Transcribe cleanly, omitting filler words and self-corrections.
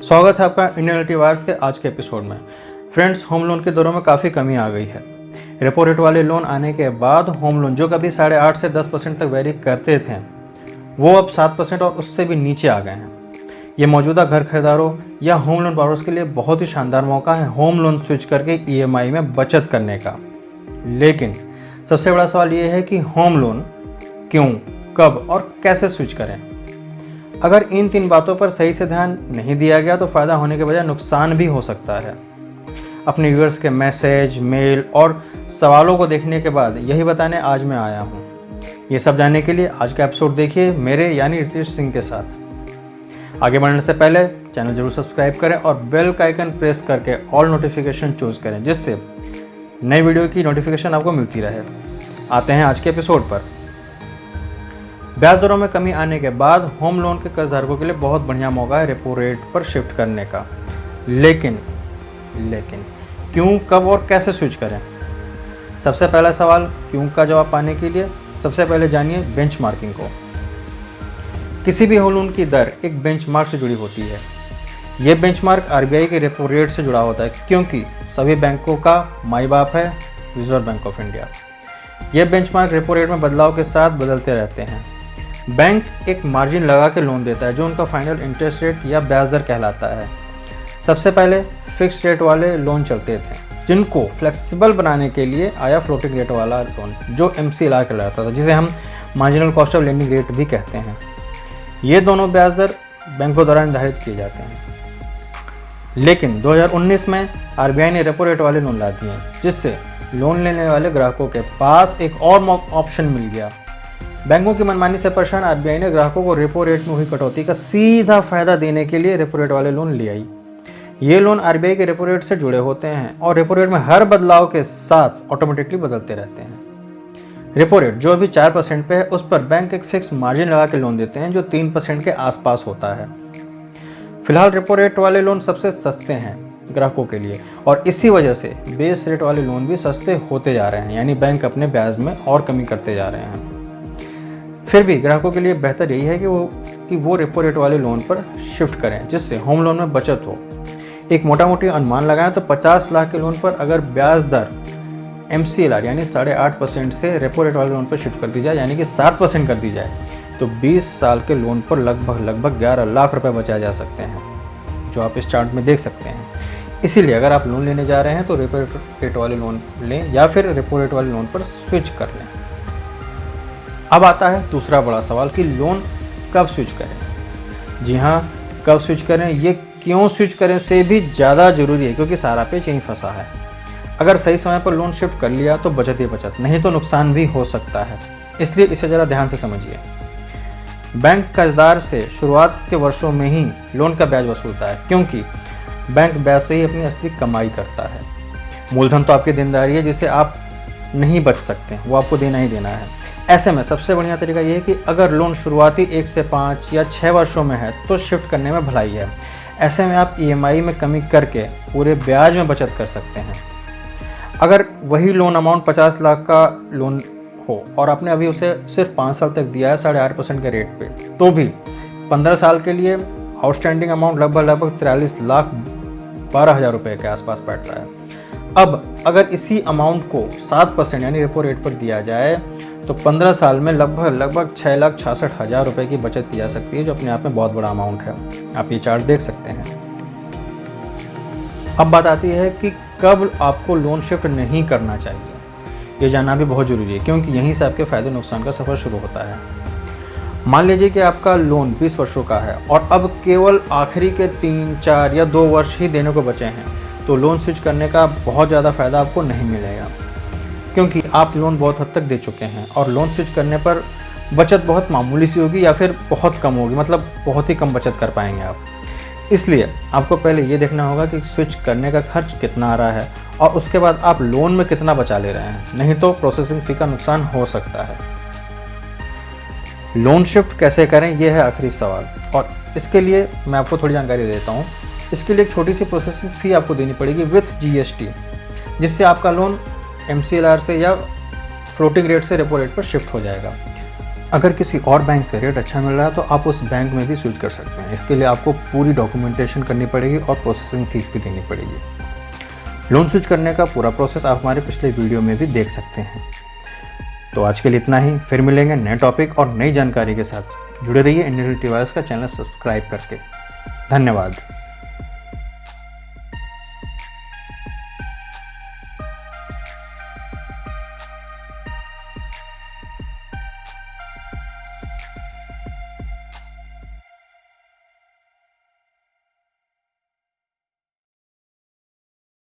स्वागत है आपका इंडियन रिलेटिव वायर्स के आज के एपिसोड में। फ्रेंड्स, होम लोन के दरों में काफ़ी कमी आ गई है। रेपो रेट वाले लोन आने के बाद होम लोन जो कभी 8.5 से 10% तक वेरी करते थे, वो अब 7% और उससे भी नीचे आ गए हैं। ये मौजूदा घर खरीदारों या होम लोन borrowers के लिए बहुत ही शानदार मौका है होम लोन स्विच करके EMI में बचत करने का। लेकिन सबसे बड़ा सवाल ये है कि होम लोन क्यों, कब और कैसे स्विच करें। अगर इन 3 बातों पर सही से ध्यान नहीं दिया गया तो फ़ायदा होने के बजाय नुकसान भी हो सकता है। अपने व्यूअर्स के मैसेज, मेल और सवालों को देखने के बाद यही बताने आज मैं आया हूँ। ये सब जानने के लिए आज का एपिसोड देखिए मेरे यानी रितेश सिंह के साथ। आगे बढ़ने से पहले चैनल जरूर सब्सक्राइब करें और बेल का आइकन प्रेस करके ऑल नोटिफिकेशन चूज़ करें, जिससे नई वीडियो की नोटिफिकेशन आपको मिलती रहे। आते हैं आज के एपिसोड पर। ब्याज दरों में कमी आने के बाद होम लोन के कर्जधारकों के लिए बहुत बढ़िया मौका है रेपो रेट पर शिफ्ट करने का। लेकिन क्यों, कब और कैसे स्विच करें। सबसे पहला सवाल क्यों का जवाब पाने के लिए सबसे पहले जानिए बेंचमार्किंग को। किसी भी होम लोन की दर एक बेंचमार्क से जुड़ी होती है। ये बेंचमार्क RBI के रेपो रेट से जुड़ा होता है, क्योंकि सभी बैंकों का माई बाप है रिजर्व बैंक ऑफ इंडिया। ये बेंचमार्क रेपो रेट में बदलाव के साथ बदलते रहते हैं। बैंक एक मार्जिन लगा के लोन देता है जो उनका फाइनल इंटरेस्ट रेट या ब्याज दर कहलाता है। सबसे पहले फिक्स रेट वाले लोन चलते थे, जिनको फ्लेक्सिबल बनाने के लिए आया फ्लोटिंग रेट वाला लोन जो MCLR कहलाता था, जिसे हम marginal cost of lending rate भी कहते हैं। ये दोनों ब्याज दर बैंकों द्वारा निर्धारित किए जाते हैं। लेकिन 2019 में RBI ने रेपो रेट वाले लोन ला दिए, जिससे लोन लेने वाले ग्राहकों के पास एक और ऑप्शन मिल गया। बैंकों की मनमानी से परेशान RBI ने ग्राहकों को रेपो रेट में हुई कटौती का सीधा फायदा देने के लिए रेपो रेट वाले लोन ले आई। ये लोन RBI के रेपो रेट से जुड़े होते हैं और रेपो रेट में हर बदलाव के साथ ऑटोमेटिकली बदलते रहते हैं। रेपो रेट जो अभी 4% पे है, उस पर बैंक एक फिक्स मार्जिन लगा के लोन देते हैं जो 3% के आसपास होता है। फिलहाल रेपो रेट वाले लोन सबसे सस्ते हैं ग्राहकों के लिए, और इसी वजह से बेस रेट वाले लोन भी सस्ते होते जा रहे हैं, यानी बैंक अपने ब्याज में और कमी करते जा रहे हैं। फिर भी ग्राहकों के लिए बेहतर यही है कि वो रेपो रेट वाले लोन पर शिफ्ट करें, जिससे होम लोन में बचत हो। एक मोटा मोटी अनुमान लगाएं तो 50 लाख के लोन पर अगर ब्याज दर MCLR यानी 8.5% से रेपो रेट वाले लोन पर शिफ्ट कर दी जाए, यानी कि 7% कर दी जाए, तो 20 साल के लोन पर लगभग 11 लाख रुपए बचाए जा सकते हैं, जो आप इस चार्ट में देख सकते हैं। इसीलिए अगर आप लोन लेने जा रहे हैं तो रेपो रेट वाले लोन लें या फिर रेपो रेट वाले लोन पर स्विच कर लें। अब आता है दूसरा बड़ा सवाल कि लोन कब स्विच करें। जी हाँ, कब स्विच करें, ये क्यों स्विच करें से भी ज़्यादा ज़रूरी है, क्योंकि सारा पेच यहीं फंसा है। अगर सही समय पर लोन शिफ्ट कर लिया तो बचत ही बचत, नहीं तो नुकसान भी हो सकता है। इसलिए इसे ज़रा ध्यान से समझिए। बैंक कर्जदार से शुरुआत के वर्षों में ही लोन का ब्याज वसूलता है, क्योंकि बैंक ब्याज से ही अपनी असली कमाई करता है। मूलधन तो आपकी देनदारी है जिसे आप नहीं बच सकते, वो आपको देना ही देना है। ऐसे में सबसे बढ़िया तरीका ये है कि अगर लोन शुरुआती 1 से 5 या 6 वर्षों में है तो शिफ्ट करने में भलाई है। ऐसे में आप EMI में कमी करके पूरे ब्याज में बचत कर सकते हैं। अगर वही लोन अमाउंट 50 लाख का लोन हो और आपने अभी उसे सिर्फ 5 साल तक दिया है 8.5% के रेट पे, तो भी 15 साल के लिए आउटस्टैंडिंग अमाउंट लगभग 43 लाख 12 हज़ार रुपये के आसपास बैठता है। अब अगर इसी अमाउंट को 7% यानी रेपो रेट पर दिया जाए तो 15 साल में लगभग 6,66,000 रुपये की बचत की जा सकती है, जो अपने आप में बहुत बड़ा अमाउंट है। आप ये चार्ट देख सकते हैं। अब बात आती है कि कब आपको लोन शिफ्ट नहीं करना चाहिए। ये जानना भी बहुत ज़रूरी है, क्योंकि यहीं से आपके फ़ायदे नुकसान का सफ़र शुरू होता है। मान लीजिए कि आपका लोन 20 वर्षों का है और अब केवल आखिरी के 3, 4 या 2 वर्ष ही देने को बचे हैं, तो लोन स्विच करने का बहुत ज़्यादा फ़ायदा आपको नहीं मिलेगा, क्योंकि आप लोन बहुत हद तक दे चुके हैं और लोन स्विच करने पर बचत बहुत मामूली सी होगी या फिर बहुत कम होगी, मतलब बहुत ही कम बचत कर पाएंगे आप। इसलिए आपको पहले ये देखना होगा कि स्विच करने का खर्च कितना आ रहा है और उसके बाद आप लोन में कितना बचा ले रहे हैं, नहीं तो प्रोसेसिंग फ़ी का नुकसान हो सकता है। लोन शिफ्ट कैसे करें, यह है आखिरी सवाल, और इसके लिए मैं आपको थोड़ी जानकारी देता हूँ। इसके लिए एक छोटी सी प्रोसेसिंग फ़ी आपको देनी पड़ेगी विथ GST, जिससे आपका लोन MCLR से या फ्लोटिंग रेट से रेपो रेट पर शिफ्ट हो जाएगा। अगर किसी और बैंक से रेट अच्छा मिल रहा है तो आप उस बैंक में भी स्विच कर सकते हैं। इसके लिए आपको पूरी डॉक्यूमेंटेशन करनी पड़ेगी और प्रोसेसिंग फ़ीस भी देनी पड़ेगी। लोन स्विच करने का पूरा प्रोसेस आप हमारे पिछले वीडियो में भी देख सकते हैं। तो आज के लिए इतना ही, फिर मिलेंगे नए टॉपिक और नई जानकारी के साथ। जुड़े रहिए इंडियन डिवाइस का चैनल सब्सक्राइब करके। धन्यवाद।